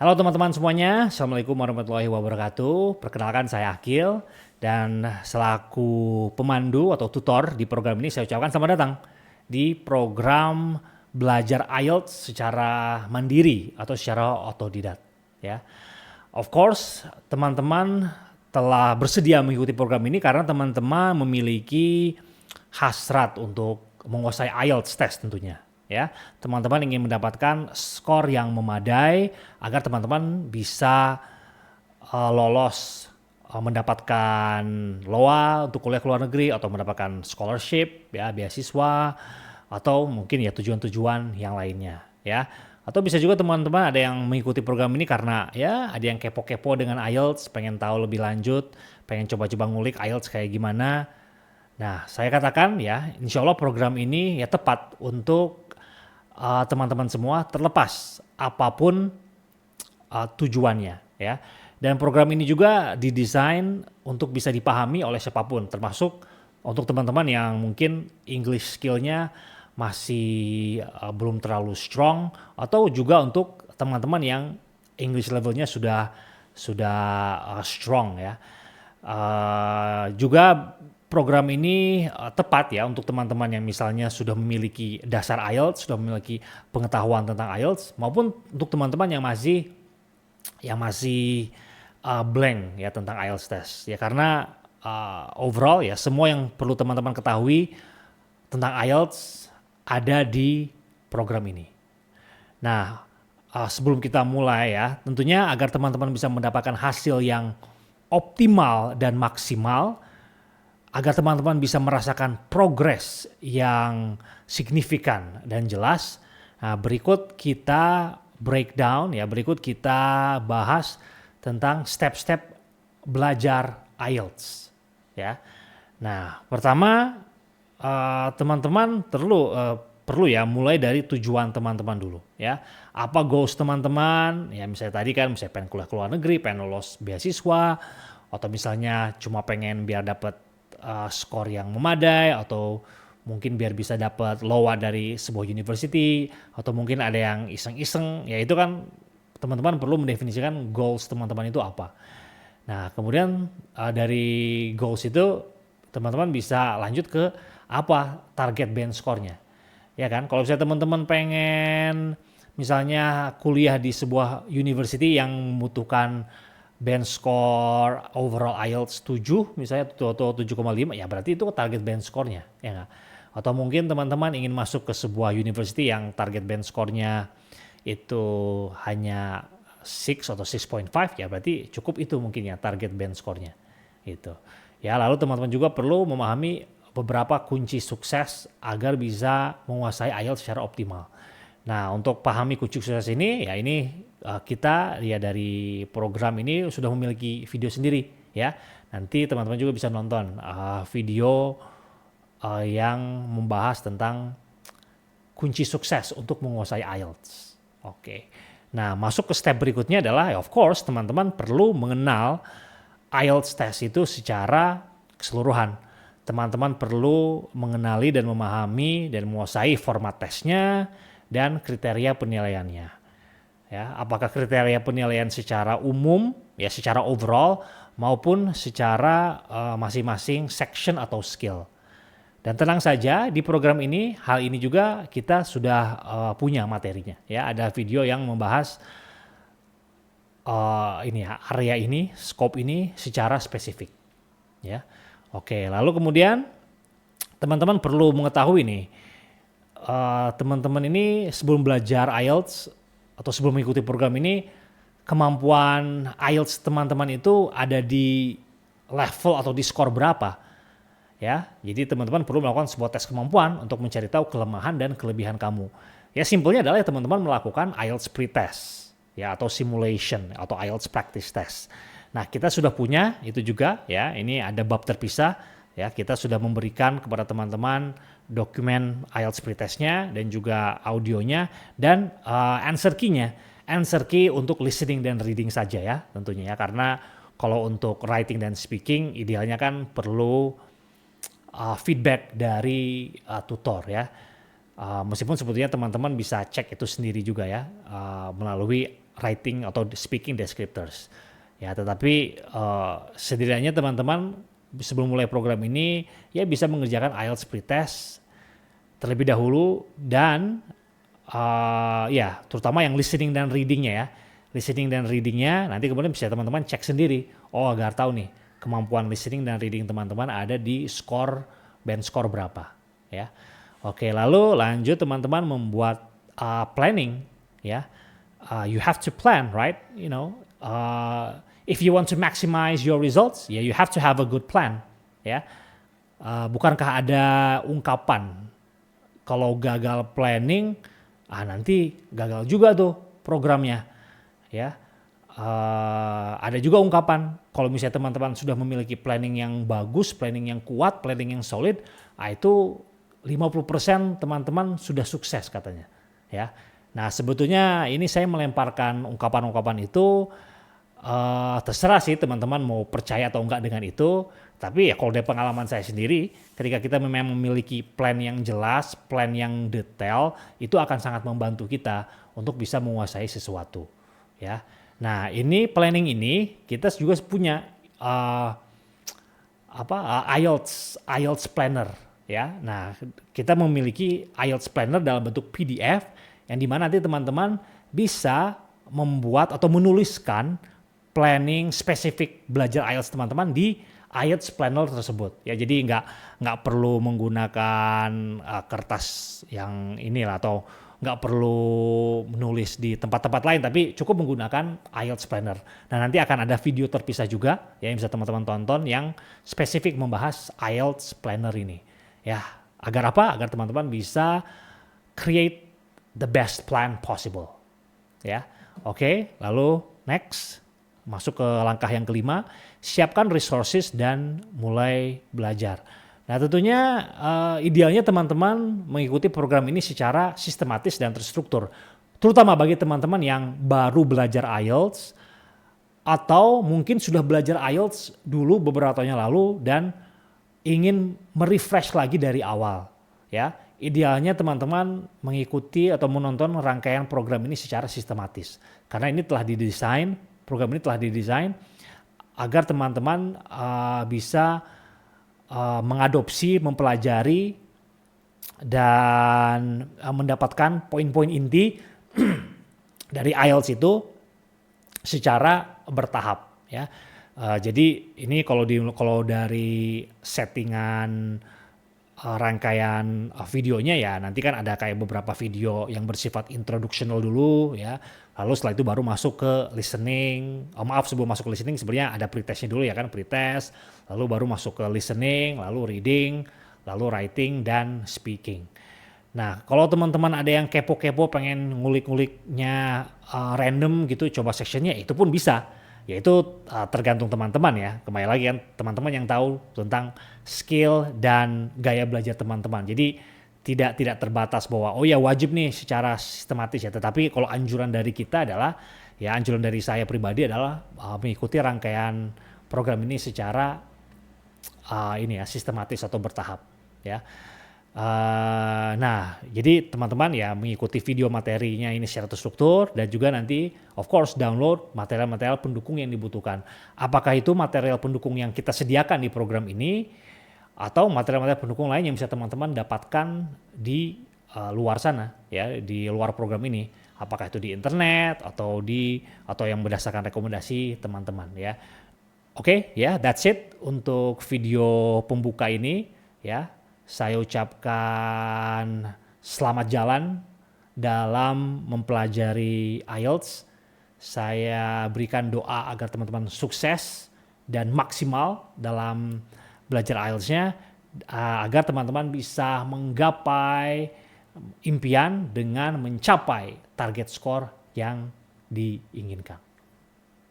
Halo teman-teman semuanya, Assalamualaikum warahmatullahi wabarakatuh. Perkenalkan saya Akil dan selaku pemandu atau tutor di program ini saya ucapkan selamat datang di program belajar IELTS secara mandiri atau secara otodidak. Ya, of course teman-teman telah bersedia mengikuti program ini karena teman-teman memiliki hasrat untuk menguasai IELTS test tentunya. Ya, teman-teman ingin mendapatkan skor yang memadai agar teman-teman bisa lolos mendapatkan LOA untuk kuliah ke luar negeri atau mendapatkan scholarship ya beasiswa atau mungkin ya tujuan-tujuan yang lainnya ya. Atau bisa juga teman-teman ada yang mengikuti program ini karena ya ada yang kepo-kepo dengan IELTS, pengen tahu lebih lanjut, pengen coba-coba ngulik IELTS kayak gimana. Nah, saya katakan ya, insya Allah program ini ya tepat untuk teman-teman semua terlepas apapun tujuannya ya. Dan program ini juga didesain untuk bisa dipahami oleh siapapun, termasuk untuk teman-teman yang mungkin English skill-nya masih belum terlalu strong, atau juga untuk teman-teman yang English levelnya sudah strong ya. Juga program ini tepat ya untuk teman-teman yang misalnya sudah memiliki dasar IELTS, sudah memiliki pengetahuan tentang IELTS, maupun untuk teman-teman yang masih blank ya tentang IELTS test ya, karena overall ya semua yang perlu teman-teman ketahui tentang IELTS ada di program ini. Nah, sebelum kita mulai ya, tentunya agar teman-teman bisa mendapatkan hasil yang optimal dan maksimal, agar teman-teman bisa merasakan progres yang signifikan dan jelas. Nah, berikut kita breakdown ya, berikut kita bahas tentang step-step belajar IELTS ya. Nah, pertama teman-teman perlu ya mulai dari tujuan teman-teman dulu ya. Apa goals teman-teman? Ya misalnya tadi kan misalnya pengen kuliah ke luar negeri, pengen lolos beasiswa, atau misalnya cuma pengen biar dapat skor yang memadai, atau mungkin biar bisa dapat LOA dari sebuah university, atau mungkin ada yang iseng-iseng. Ya itu kan teman-teman perlu mendefinisikan goals teman-teman itu apa. Nah, kemudian dari goals itu teman-teman bisa lanjut ke apa target band score-nya. Ya kan, kalau misalnya teman-teman pengen misalnya kuliah di sebuah university yang membutuhkan band score overall IELTS 7 misalnya atau 7,5, ya berarti itu target band score-nya ya gak? Atau mungkin teman-teman ingin masuk ke sebuah university yang target band score-nya itu hanya 6 atau 6.5, ya berarti cukup itu mungkin ya target band score-nya itu. Ya, lalu teman-teman juga perlu memahami beberapa kunci sukses agar bisa menguasai IELTS secara optimal. Nah, untuk pahami kunci sukses ini, ya ini kita ya dari program ini sudah memiliki video sendiri ya. Nanti teman-teman juga bisa nonton video yang membahas tentang kunci sukses untuk menguasai IELTS. Oke. Nah, masuk ke step berikutnya adalah of course teman-teman perlu mengenal IELTS test itu secara keseluruhan. Teman-teman perlu mengenali dan memahami dan menguasai format tesnya dan kriteria penilaiannya. Ya, apakah kriteria penilaian secara umum, ya secara overall, maupun secara masing-masing section atau skill. Dan tenang saja, di program ini hal ini juga kita sudah punya materinya. Ya, ada video yang membahas ini ya, area ini, scope ini secara spesifik. Ya, oke. Lalu kemudian teman-teman perlu mengetahui nih, teman-teman ini sebelum belajar IELTS atau sebelum mengikuti program ini, kemampuan IELTS teman-teman itu ada di level atau di skor berapa. Ya, jadi teman-teman perlu melakukan sebuah tes kemampuan untuk mencari tahu kelemahan dan kelebihan kamu. Ya, simpelnya adalah teman-teman melakukan IELTS pre-test ya, atau simulation atau IELTS practice test. Nah, kita sudah punya itu juga ya. Ini ada bab terpisah ya. Kita sudah memberikan kepada teman-teman dokumen IELTS pre-testnya dan juga audionya dan answer key-nya. Answer key untuk listening dan reading saja ya tentunya ya. Karena kalau untuk writing dan speaking idealnya kan perlu feedback dari tutor ya. Meskipun sebetulnya teman-teman bisa cek itu sendiri juga ya melalui writing atau speaking descriptors. Ya, tetapi setidaknya teman-teman sebelum mulai program ini ya bisa mengerjakan IELTS pretest terlebih dahulu dan ya terutama yang listening dan readingnya ya. Listening dan readingnya nanti kemudian bisa teman-teman cek sendiri. Oh, agar tahu nih kemampuan listening dan reading teman-teman ada di band score berapa ya. Oke, lalu lanjut teman-teman membuat planning ya. You have to plan, right? You know, if you want to maximize your results, ya you have to have a good plan ya. Bukankah ada ungkapan kalau gagal planning, nanti gagal juga tuh programnya. Ya, ada juga ungkapan kalau misalnya teman-teman sudah memiliki planning yang bagus, planning yang kuat, planning yang solid, itu 50% teman-teman sudah sukses katanya. Ya, nah sebetulnya ini saya melemparkan ungkapan-ungkapan itu terserah sih teman-teman mau percaya atau enggak dengan itu. Tapi ya kalau dari pengalaman saya sendiri, ketika kita memang memiliki plan yang jelas, plan yang detail, itu akan sangat membantu kita untuk bisa menguasai sesuatu. Ya, nah ini planning ini kita juga punya IELTS planner ya. Nah kita memiliki IELTS planner dalam bentuk PDF yang dimana nanti teman-teman bisa membuat atau menuliskan planning spesifik belajar IELTS teman-teman di IELTS planner tersebut ya. Jadi nggak perlu menggunakan kertas yang inilah atau nggak perlu menulis di tempat-tempat lain, tapi cukup menggunakan IELTS planner. Nah nanti akan ada video terpisah juga ya yang bisa teman-teman tonton yang spesifik membahas IELTS planner ini. Ya, agar apa? Agar teman-teman bisa create the best plan possible. Ya, oke. Lalu next, masuk ke langkah yang kelima, siapkan resources dan mulai belajar. Nah tentunya idealnya teman-teman mengikuti program ini secara sistematis dan terstruktur. Terutama bagi teman-teman yang baru belajar IELTS atau mungkin sudah belajar IELTS dulu beberapa tahun yang lalu dan ingin merefresh lagi dari awal. Ya, idealnya teman-teman mengikuti atau menonton rangkaian program ini secara sistematis. Karena ini telah didesain, program ini telah didesain agar teman-teman bisa mengadopsi, mempelajari, dan mendapatkan poin-poin inti dari IELTS itu secara bertahap ya. Jadi ini kalau dari settingan rangkaian videonya ya nanti kan ada kayak beberapa video yang bersifat introductional dulu ya. Lalu setelah itu baru masuk ke listening. Sebelum masuk ke listening sebenarnya ada pretestnya dulu ya kan, pretest. Lalu baru masuk ke listening, lalu reading, lalu writing dan speaking. Nah kalau teman-teman ada yang kepo-kepo pengen ngulik-nguliknya random gitu, coba sectionnya itu pun bisa. Yaitu tergantung teman-teman ya. Kembali lagi kan teman-teman yang tahu tentang skill dan gaya belajar teman-teman. Jadi tidak terbatas bahwa oh ya wajib nih secara sistematis ya. Tetapi kalau anjuran dari kita adalah ya anjuran dari saya pribadi adalah mengikuti rangkaian program ini secara sistematis atau bertahap ya. Nah jadi teman-teman ya mengikuti video materinya ini secara terstruktur dan juga nanti of course download material-material pendukung yang dibutuhkan. Apakah itu material pendukung yang kita sediakan di program ini atau material-material pendukung lain yang bisa teman-teman dapatkan di luar sana ya, di luar program ini. Apakah itu di internet atau yang berdasarkan rekomendasi teman-teman ya. Oke, ya that's it untuk video pembuka ini ya. Saya ucapkan selamat jalan dalam mempelajari IELTS. Saya berikan doa agar teman-teman sukses dan maksimal dalam belajar IELTS-nya agar teman-teman bisa menggapai impian dengan mencapai target skor yang diinginkan.